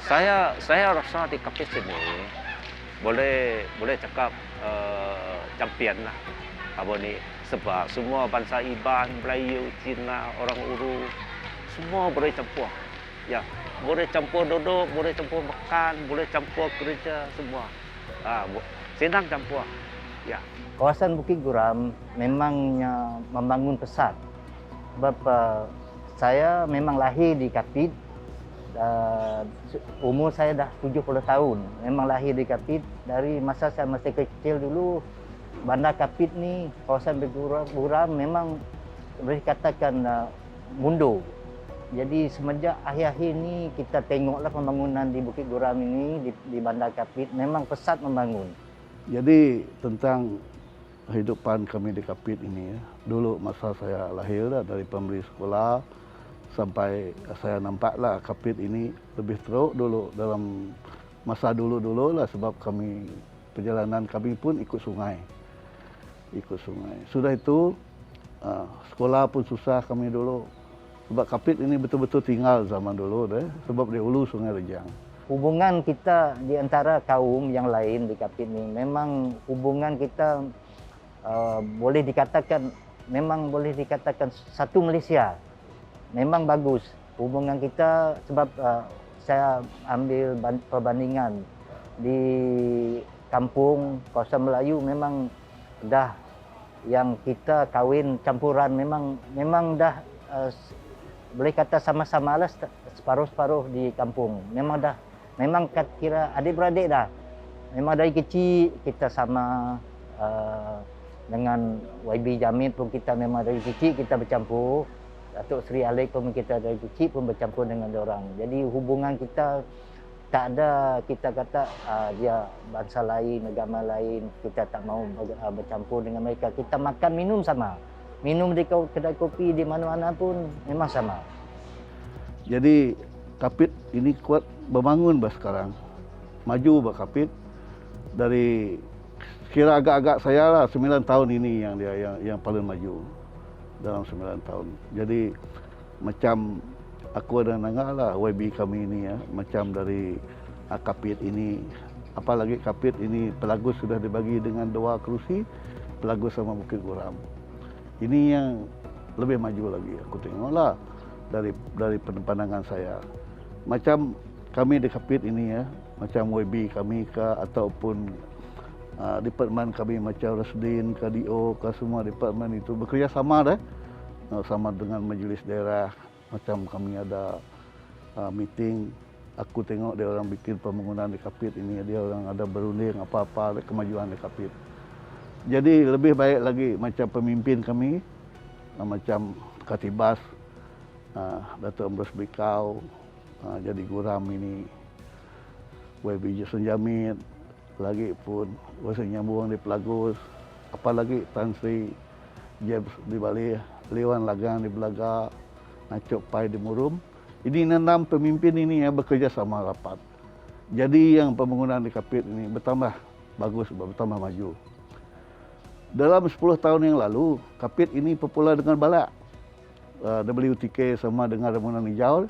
Saya rasa di Kapit sini boleh cakap champion lah. Apa ni, sebab semua bangsa Iban, Melayu, Cina, orang Uru semua boleh campur. Ya, boleh campur duduk, boleh campur makan, boleh campur kerja semua. Senang campur. Ya. Kawasan Bukit Guram memangnya membangun pesat. Sebab saya memang lahir di Kapit. Umur saya dah 70 tahun. Memang lahir di Kapit. Dari masa saya masih kecil dulu, Bandar Kapit ni, kawasan Bukit Guram memang boleh katakan mundur. Jadi semenjak akhir-akhir ni kita tengoklah pembangunan di Bukit Guram ini, di Bandar Kapit memang pesat membangun. Jadi tentang kehidupan kami di Kapit ini, dulu masa saya lahir dari pemberi sekolah sampai saya nampaklah Kapit ini lebih teruk dulu dalam masa dulu-dulu lah, sebab kami perjalanan kami pun ikut sungai. Sudah itu sekolah pun susah kami dulu, sebab Kapit ini betul-betul tinggal zaman dulu sebab di hulu Sungai Rejang. Hubungan kita di antara kaum yang lain di Kapit ini memang hubungan kita boleh dikatakan satu Malaysia. Memang bagus hubungan kita, sebab saya ambil perbandingan di kampung kawasan Melayu memang dah yang kita kahwin campuran memang dah boleh kata sama-sama lah separuh-separuh di kampung. Memang kira adik-beradik dah. Memang dari kecil kita sama, dengan YB Jamil pun kita memang dari kecil kita bercampur. Datuk Seri Alik pun kita dari kecil pun bercampur dengan diorang. Jadi hubungan kita tak ada kita kata dia bangsa lain, agama lain, kita tak mau bercampur dengan mereka. Kita makan minum sama. Minum di kedai kopi di mana-mana pun memang sama. Jadi Kapit ini kuat membangun sekarang. Maju Kapit dari kira agak-agak saya lah 9 tahun ini yang paling maju dalam 9 tahun. Jadi macam aku ada dengar lah YB kami ini ya, macam dari Kapit ini, apalagi Kapit ini Pelagus sudah dibagi dengan 2 kerusi, Pelagus sama Bukit Guram. Ini yang lebih maju lagi aku tengoklah dari pandangan saya. Macam kami di Kapit ini ya, macam YB kami ataupun departemen kami macam Rasdin, KDO, semua departemen itu bekerja sama sama dengan majlis daerah. Macam kami ada meeting, aku tengok dia orang bikin pembangunan di Kapit ini, dia orang ada berunding apa-apa kemajuan di Kapit. Jadi lebih baik lagi macam pemimpin kami, macam Katibas, Datuk Ambrus Bikau, jadi Guram ini, YB Jason Jamil, lagi pun Wasan Nyambung di Pelagus, apalagi Tan Sri James di Bali, Lewan Lagang di Belaga, Nacok Pai di Murum. Ini 6 pemimpin ini yang bekerja sama rapat. Jadi yang pembangunan di Kapit ini bertambah bagus, bertambah maju. Dalam 10 tahun yang lalu, Kapit ini popular dengan balak. WTK sama dengan Remunan Hijau,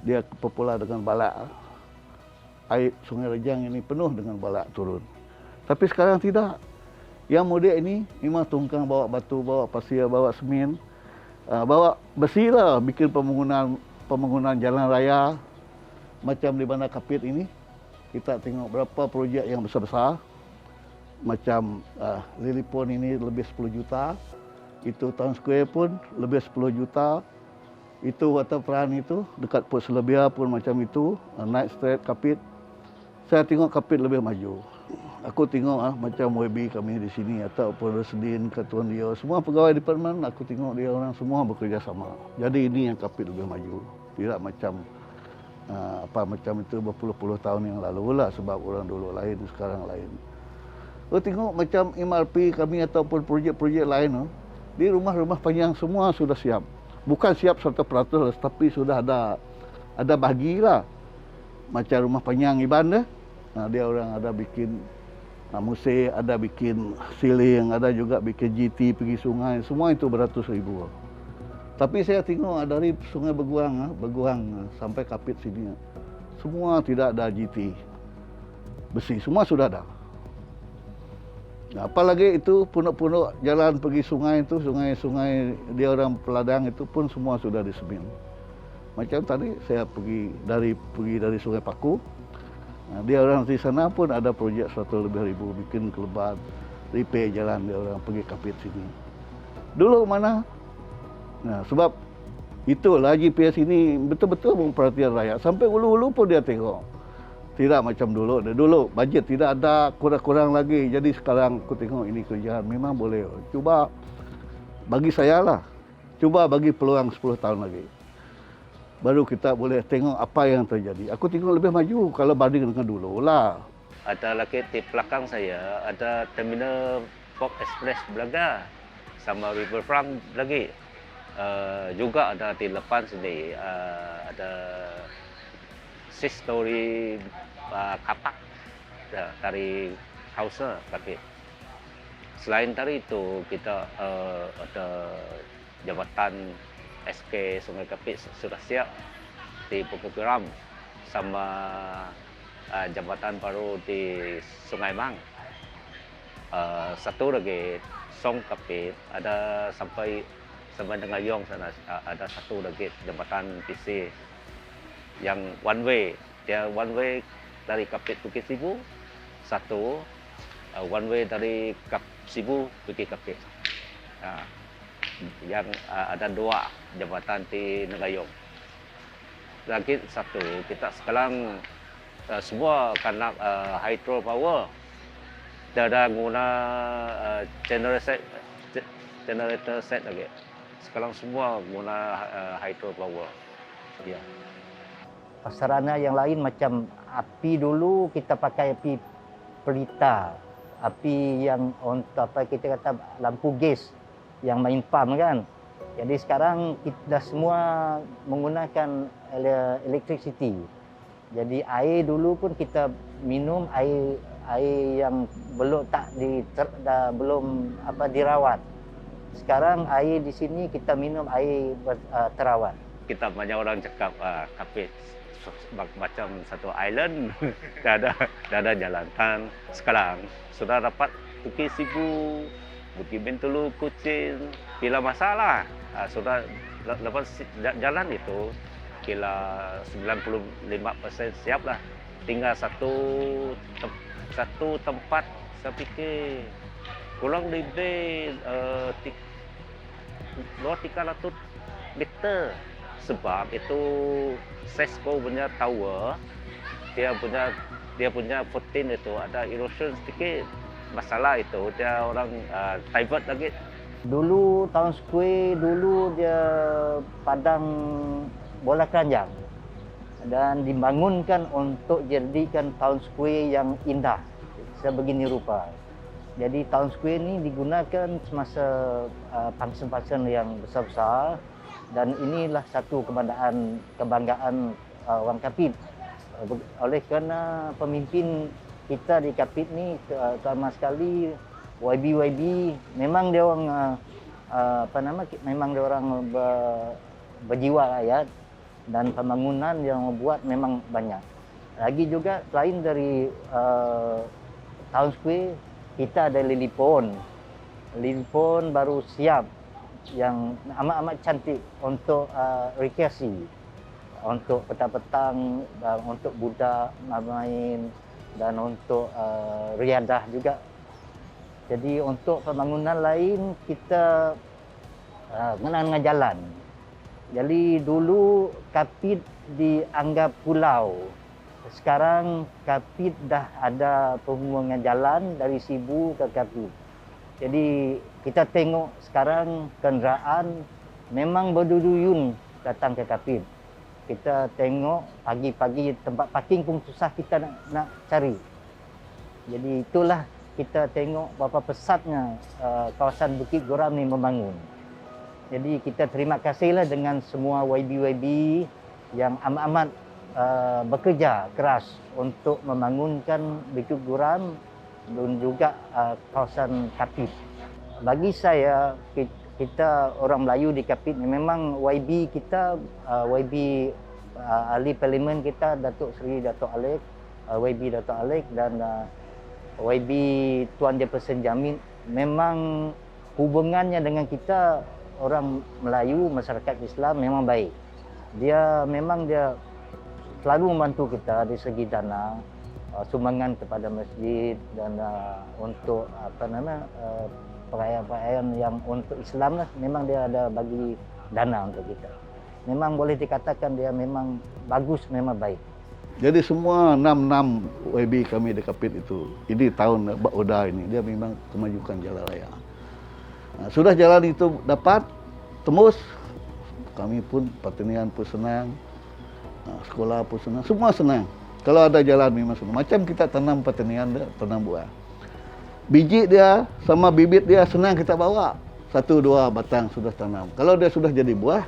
dia popular dengan balak. Air Sungai Rejang ini penuh dengan balak turun. Tapi sekarang tidak. Yang mudik ini memang tungkang bawa batu, bawa pasir, bawa semen, bawa besi lah, bikin pembangunan jalan raya. Macam di Bandar Kapit ini, kita tengok berapa projek yang besar-besar. Macam Lilipon ini lebih 10 juta, itu Town Square pun lebih 10 juta, itu Waterfront itu dekat Port Selebia pun macam itu, Night Street Kapit. Saya tengok Kapit lebih maju. Aku tengok macam YB kami di sini ataupun Rasdin, Ketuan dia, semua pegawai departemen, aku tengok dia orang semua bekerja sama. Jadi ini yang Kapit lebih maju. Tidak macam macam itu berpuluh-puluh tahun yang lalu lah, sebab orang dulu lain, sekarang lain. Tengok macam MRP kami ataupun projek-projek lain, di rumah-rumah panjang semua sudah siap. Bukan siap 100%, tapi sudah ada bagilah. Macam rumah panjang Iban dia orang ada bikin musik, ada bikin siling, ada juga bikin GT pergi sungai, semua itu beratus ribu. Tapi saya tengok dari Sungai Beguang sampai Kapit sini, semua tidak ada GT besi, semua sudah ada. Nah, apalagi itu pondok-pondok jalan pergi sungai itu, sungai-sungai dia orang peladang itu pun semua sudah disemin. Macam tadi saya pergi dari Sungai Paku, nah, dia orang di sana pun ada projek 100 lebih ribu bikin kelebat, repair jalan dia orang pergi Kapit sini. Dulu mana? Nah, sebab itulah GPS ini betul-betul memperhatikan rakyat. Sampai ulu-ulu pun dia tengok. Tidak macam dulu. Dulu bajet tidak ada, kurang-kurang lagi. Jadi sekarang aku tengok ini kerjaan memang boleh. Cuba bagi saya lah. Cuba bagi peluang 10 tahun lagi. Baru kita boleh tengok apa yang terjadi. Aku tengok lebih maju kalau banding dengan dulu lah. Ada lagi di belakang saya, ada terminal Port Express Belaga sama Riverfront lagi. Juga ada di depan sini, ada 6-story kapak dari house Kapit. Selain dari itu, kita ada jambatan SK Sungai Kapit sudah siap di Bukit Geram sama jambatan baru di Sungai Mang. Satu lagi Song Kapit ada sampai dengan Yong sana, ada satu lagi jambatan PC yang one way. Dia one way dari Kapit Bukit Sibu, satu one way dari Sibu pergi Kapit. Yang ada 2 jambatan di Negayong. Lagi satu, kita sekarang semua karena hydro power. Dia ada guna generator set lagi. Sekarang semua guna hydro power. Ya. Sarana yang lain macam api dulu kita pakai api pelita. Api yang untuk apa kita kata lampu gas yang main pump kan. Jadi sekarang kita semua menggunakan electricity. Jadi air dulu pun kita minum air yang belum dirawat. Sekarang air di sini kita minum air terawat. Kita banyak orang cakap Kapit macam satu island, dah ada jalan. Sekarang sudah dapat Bukit Sibu, Bukit Bintulu, Kucing, bila masalah sudah lepas jalan itu kira 95% siap lah. Tinggal satu tempat saya fikir kurang lebih 300 meter, sebab itu Sesko punya tower, dia punya footing itu ada erosion sedikit. Masalah itu dia orang divert lagi. Dulu Town Square dulu dia padang bola keranjang dan dibangunkan untuk jadikan Town Square yang indah sebegini rupa. Jadi Town Square ini digunakan semasa function-function yang besar-besar dan inilah satu kebanggaan orang Kapit. Oleh kerana pemimpin kita di Kapit ni terutama sekali YB memang dia orang memang dia orang berjiwa rakyat dan pembangunan yang membuat memang banyak. Lagi juga selain dari Town Square kita ada Lily Pond baru siap yang amat cantik untuk rekreasi, untuk petang-petang, untuk budak main dan untuk riadah juga. Jadi untuk pembangunan lain kita mengenai dengan jalan. Jadi dulu Kapit dianggap pulau. Sekarang Kapit dah ada penghubungan jalan dari Sibu ke Kapit. Jadi kita tengok sekarang kenderaan memang berduyun datang ke Kapit. Kita tengok pagi-pagi tempat parking pun susah kita nak cari. Jadi itulah kita tengok berapa pesatnya kawasan Bukit Geram ni membangun. Jadi kita terima kasihlah dengan semua YB yang amat bekerja keras untuk membangunkan Bukit Geram dan juga kawasan Kapit. Bagi saya, kita orang Melayu di Kapit ni memang YB kita YB ahli parlimen kita Datuk Seri Datuk Alex, YB Datuk Alex dan YB Tuan Jefferson Jamil. Memang hubungannya dengan kita orang Melayu, masyarakat Islam memang baik. Dia selalu membantu kita dari segi dana, sumbangan kepada masjid dan untuk perayaan-perayaan yang untuk Islam lah, memang dia ada bagi dana untuk kita. Memang boleh dikatakan dia memang bagus, memang baik. Jadi semua 6 YB kami di Kapit itu, ini tahun Oda ini, dia memang kemajukan jalan raya. Sudah jalan itu dapat, tembus, kami pun pertanian pun senang, sekolah pun senang, semua senang. Kalau ada jalan memang senang. Macam kita tanam pertanian, tanam buah. Biji dia sama bibit dia senang kita bawa. 1-2 batang sudah tanam. Kalau dia sudah jadi buah,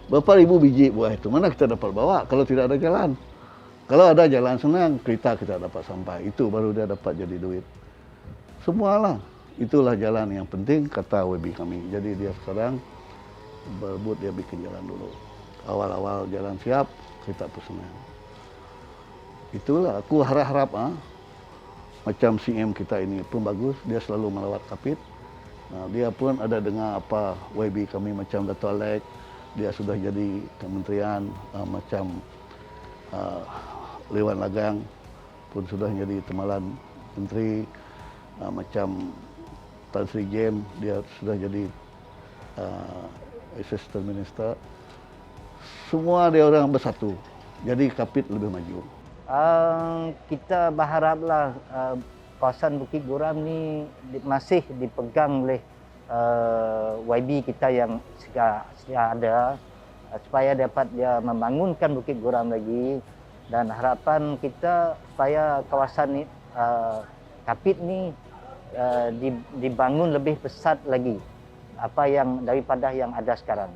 berapa ribu biji buah itu, mana kita dapat bawa kalau tidak ada jalan. Kalau ada jalan senang, kereta kita dapat sampai. Itu baru dia dapat jadi duit. Semualah. Itulah jalan yang penting, kata YB kami. Jadi dia sekarang berebut dia bikin jalan dulu. Awal-awal jalan siap, kereta pun senang. Itulah, aku harap macam CM kita ini pun bagus, dia selalu melawat Kapit. Dia pun ada dengar apa YB kami macam Dato' Alex, dia sudah jadi kementerian, macam Lewan Lagang pun sudah jadi temalan menteri, macam Tan Sri Jem, dia sudah jadi assistant minister. Semua dia orang bersatu, jadi Kapit lebih maju. Kita berharaplah kawasan Bukit Guram ni masih dipegang oleh YB kita yang sedia ada, supaya dapat dia membangunkan Bukit Guram lagi, dan harapan kita supaya kawasan ni, Kapit ni dibangun lebih pesat lagi daripada yang ada sekarang.